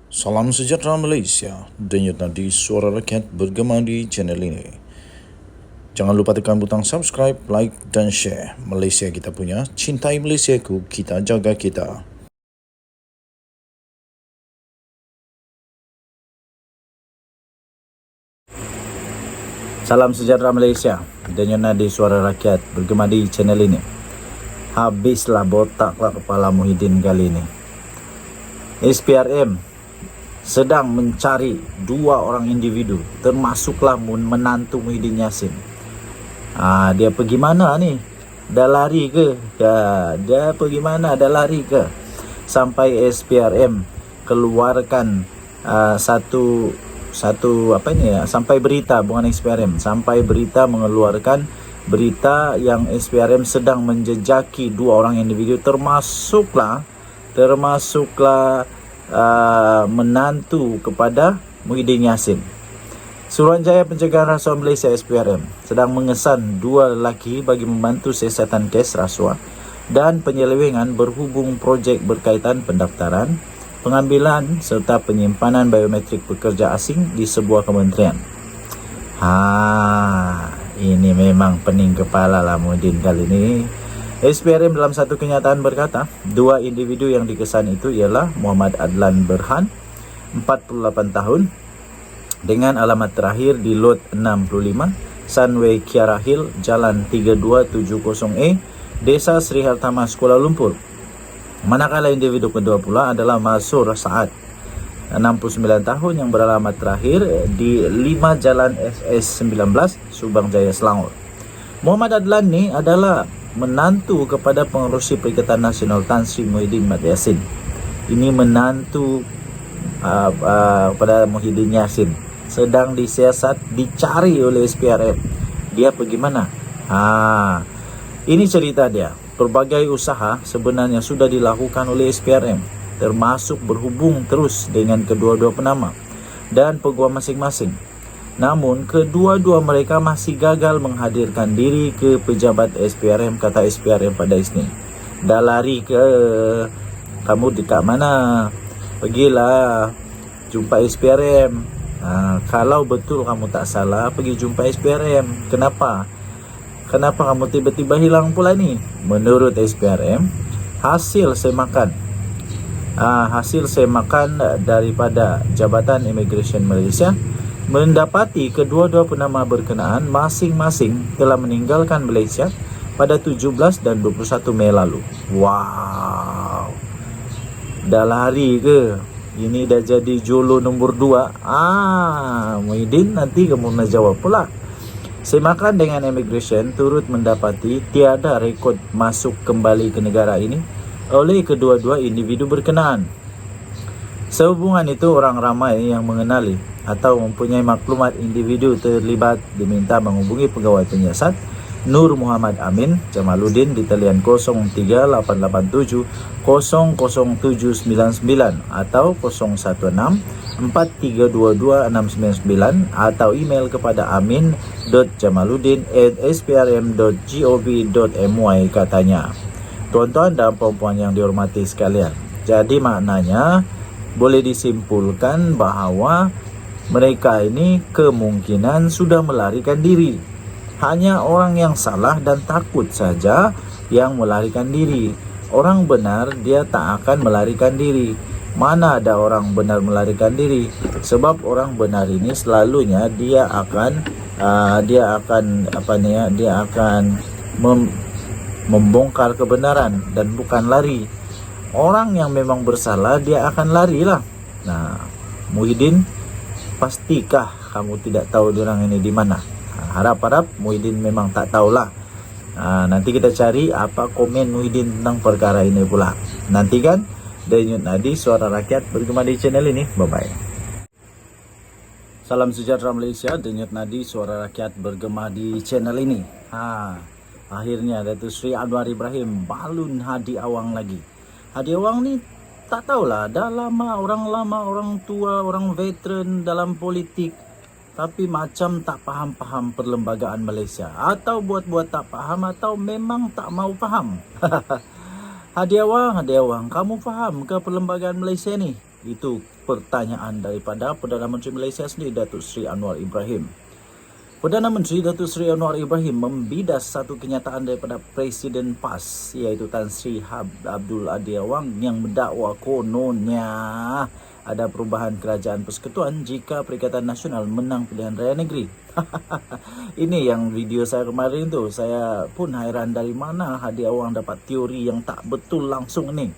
Salam sejahtera Malaysia, denyut nadi suara rakyat bergema di channel ini. Jangan lupa tekan butang subscribe, like dan share. Malaysia kita punya, cintai Malaysiaku, kita jaga kita. Salam sejahtera Malaysia, denyut nadi suara rakyat bergema di channel ini. Habislah botaklah kepala Muhyiddin kali ini. SPRM sedang mencari dua orang individu, termasuklah menantu Muhyiddin Yassin. Dia pergi mana ni? Dah lari ke? Dia pergi mana? Dah lari ke? Sampai SPRM keluarkan sampai berita, bukan SPRM, sampai berita mengeluarkan berita yang SPRM sedang menjejaki dua orang individu, termasuklah menantu kepada Muhyiddin Yassin. Suruhanjaya Pencegahan Rasuah Malaysia SPRM sedang mengesan dua lelaki bagi membantu siasatan kes rasuah dan penyelewengan berhubung projek berkaitan pendaftaran, pengambilan serta penyimpanan biometrik pekerja asing di sebuah kementerian. Ini memang pening kepala lah Muhyiddin kali ini. SPRM dalam satu kenyataan berkata, dua individu yang dikesan itu ialah Muhammad Adlan Berhan, 48 tahun, dengan alamat terakhir di Lot 65, Sunway Kiara Hill, Jalan 3270A, Desa Sri Hartamas, Kuala Lumpur. Manakala individu kedua pula adalah Masur Saad, 69 tahun, yang beralamat terakhir di 5 Jalan SS19, Subang Jaya, Selangor. Muhammad Adlan ni adalah menantu kepada Pengerusi Perikatan Nasional Tan Sri Muhyiddin Yassin. Ini menantu pada Muhyiddin Yassin, sedang disiasat, dicari oleh SPRM. Dia pergi mana? Ini cerita dia. Berbagai usaha sebenarnya sudah dilakukan oleh SPRM, termasuk berhubung terus dengan kedua-dua penama dan peguam masing-masing. Namun, kedua-dua mereka masih gagal menghadirkan diri ke pejabat SPRM, kata SPRM pada Isnin. Dah lari ke? Kamu dekat mana? Pergilah jumpa SPRM. Kalau betul kamu tak salah, pergi jumpa SPRM. Kenapa kamu tiba-tiba hilang pula ni? Menurut SPRM, hasil semakan daripada Jabatan Immigration Malaysia mendapati kedua-dua penama berkenaan masing-masing telah meninggalkan Malaysia pada 17 dan 21 Mei lalu. Wow. Dah lari ke? Ini dah jadi jolo nombor 2. Muhyiddin, nanti kamu nak jawab pula. Semakan dengan immigration turut mendapati tiada rekod masuk kembali ke negara ini oleh kedua-dua individu berkenaan. Sehubungan itu, orang ramai yang mengenali atau mempunyai maklumat individu terlibat diminta menghubungi pegawai penyiasat Nur Muhammad Amin Jamaluddin di talian 03887 00799 atau 016 4322 699 atau email kepada amin.jamaluddin@sprm.gov.my, katanya. Tuan-tuan dan puan-puan yang dihormati sekalian, jadi maknanya boleh disimpulkan bahawa mereka ini kemungkinan sudah melarikan diri. Hanya orang yang salah dan takut saja yang melarikan diri. Orang benar dia tak akan melarikan diri. Mana ada orang benar melarikan diri? Sebab orang benar ini selalunya dia akan membongkar kebenaran dan bukan lari. Orang yang memang bersalah dia akan larilah. Muhyiddin, pastikah kamu tidak tahu diorang ini di mana? Harap-harap Muhyiddin memang tak tahulah. Nanti kita cari apa komen Muhyiddin tentang perkara ini pula. Nantikan denyut nadi suara rakyat bergema di channel ini. Bye-bye. Salam sejahtera Malaysia, denyut nadi suara rakyat bergema di channel ini. Akhirnya Datuk Seri Anwar Ibrahim balun Hadi Awang lagi. Hadi Awang ni tak tahulah, dah lama, orang tua, orang veteran dalam politik, tapi macam tak faham perlembagaan Malaysia. Atau buat-buat tak faham, atau memang tak mau faham. Hadi Awang, kamu faham ke perlembagaan Malaysia ni? Itu pertanyaan daripada Perdana Menteri Malaysia sendiri, Datuk Seri Anwar Ibrahim. Perdana Menteri Datuk Seri Anwar Ibrahim membidas satu kenyataan daripada Presiden PAS, iaitu Tan Sri Abdul Adi Awang, yang mendakwa kononnya ada perubahan kerajaan persekutuan jika Perikatan Nasional menang pilihan raya negeri. Ini yang video saya kemarin tu, saya pun hairan dari mana Hadi Awang dapat teori yang tak betul langsung ni.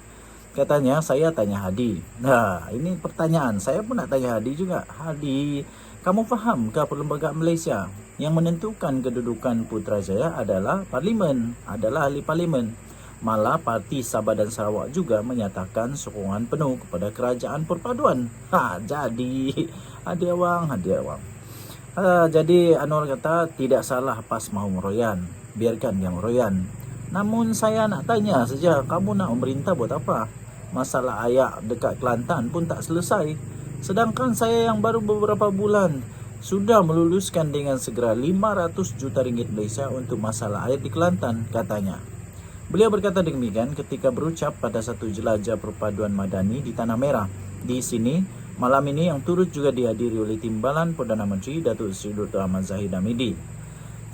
Katanya, saya tanya Hadi. Nah, ini pertanyaan. Saya pun nak tanya Hadi juga. Hadi, kamu fahamkah perlembagaan Malaysia yang menentukan kedudukan Putrajaya adalah Parlimen, adalah ahli Parlimen. Malah Parti Sabah dan Sarawak juga menyatakan sokongan penuh kepada kerajaan perpaduan. Jadi Hadi Awang. Jadi Anwar kata tidak salah PAS mahu meroyan. Biarkan yang meroyan. Namun saya nak tanya saja, kamu nak memerintah buat apa? Masalah ayak dekat Kelantan pun tak selesai. Sedangkan saya yang baru beberapa bulan sudah meluluskan dengan segera 500 juta ringgit Malaysia untuk masalah air di Kelantan, katanya. Beliau berkata demikian ketika berucap pada satu jelajah perpaduan madani di Tanah Merah. Di sini, malam ini yang turut juga dihadiri oleh timbalan Perdana Menteri Datuk Seri Dr. Ahmad Zahid Hamidi.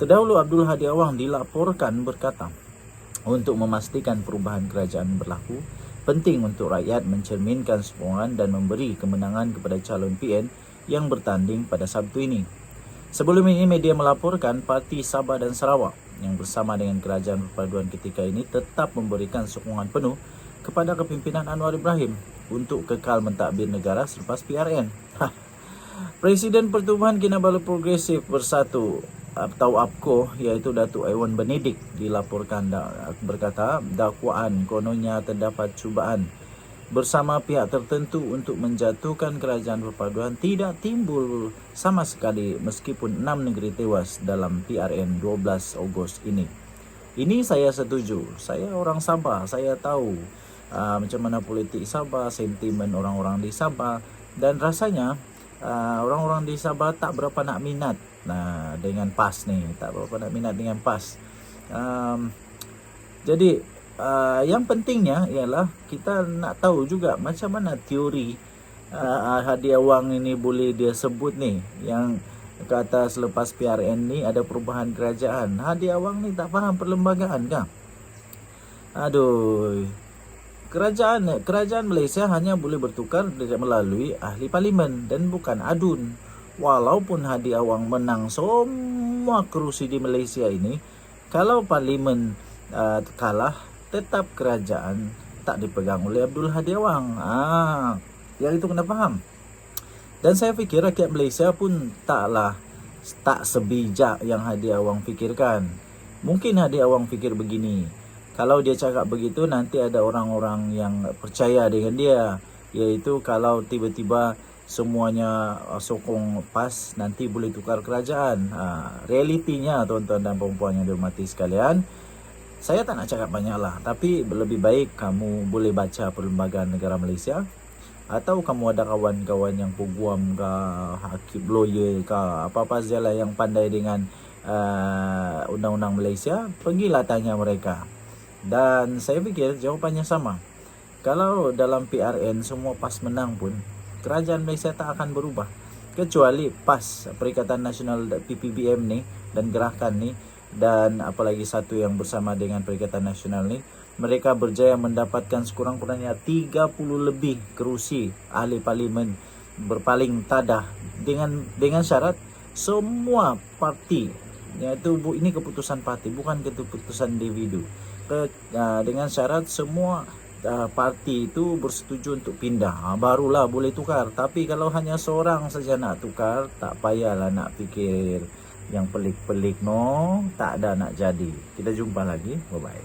Terdahulu Abdul Hadi Awang dilaporkan berkata, untuk memastikan perubahan kerajaan berlaku, penting untuk rakyat mencerminkan sokongan dan memberi kemenangan kepada calon PN yang bertanding pada Sabtu ini. Sebelum ini media melaporkan Parti Sabah dan Sarawak yang bersama dengan kerajaan perpaduan ketika ini tetap memberikan sokongan penuh kepada kepimpinan Anwar Ibrahim untuk kekal mentadbir negara selepas PRN. Presiden Pertubuhan Kinabalu Progresif Bersatu atau APKO, iaitu Datuk Aiwan Benedik, dilaporkan berkata dakwaan kononnya terdapat cubaan bersama pihak tertentu untuk menjatuhkan kerajaan perpaduan tidak timbul sama sekali meskipun 6 negeri tewas dalam PRN 12 Ogos ini. Ini saya setuju. Saya orang Sabah, saya tahu macam mana politik Sabah, sentimen orang-orang di Sabah, dan rasanya orang-orang di Sabah tak berapa nak minat dengan PAS ni, tak berapa nak minat dengan PAS. Jadi yang pentingnya ialah kita nak tahu juga macam mana teori Hadi Awang ini boleh dia sebut ni, yang kata selepas PRN ni ada perubahan kerajaan. Hadi Awang ni tak faham perlembagaan kah? Aduh. Kerajaan Malaysia hanya boleh bertukar melalui ahli parlimen dan bukan adun. Walaupun Hadi Awang menang semua kerusi di Malaysia ini, kalau parlimen kalah, tetap kerajaan tak dipegang oleh Abdul Hadi Awang. Yang itu kena faham. Dan saya fikir rakyat Malaysia pun tak sebijak yang Hadi Awang fikirkan. Mungkin Hadi Awang fikir begini, kalau dia cakap begitu nanti ada orang-orang yang percaya dengan dia, iaitu kalau tiba-tiba semuanya sokong PAS nanti boleh tukar kerajaan. Realitinya tuan-tuan dan puan-puan yang dihormati sekalian, saya tak nak cakap banyak lah, tapi lebih baik kamu boleh baca Perlembagaan Negara Malaysia, atau kamu ada kawan-kawan yang peguam ke, hakim, lawyer ke, apa-apa sajalah yang pandai dengan undang-undang Malaysia, pergilah tanya mereka. Dan saya fikir jawapannya sama. Kalau dalam PRN semua PAS menang pun, kerajaan Malaysia tak akan berubah. Kecuali PAS, Perikatan Nasional PPBM ni dan gerakan ni, dan apalagi satu yang bersama dengan Perikatan Nasional ni, mereka berjaya mendapatkan sekurang-kurangnya 30 lebih kerusi ahli parlimen berpaling tadah dengan syarat semua parti, iaitu ini keputusan parti bukan keputusan individu, dengan syarat semua parti itu bersetuju untuk pindah, barulah boleh tukar. Tapi kalau hanya seorang saja nak tukar, tak payahlah nak fikir yang pelik-pelik, no, tak ada nak jadi. Kita jumpa lagi, bye bye.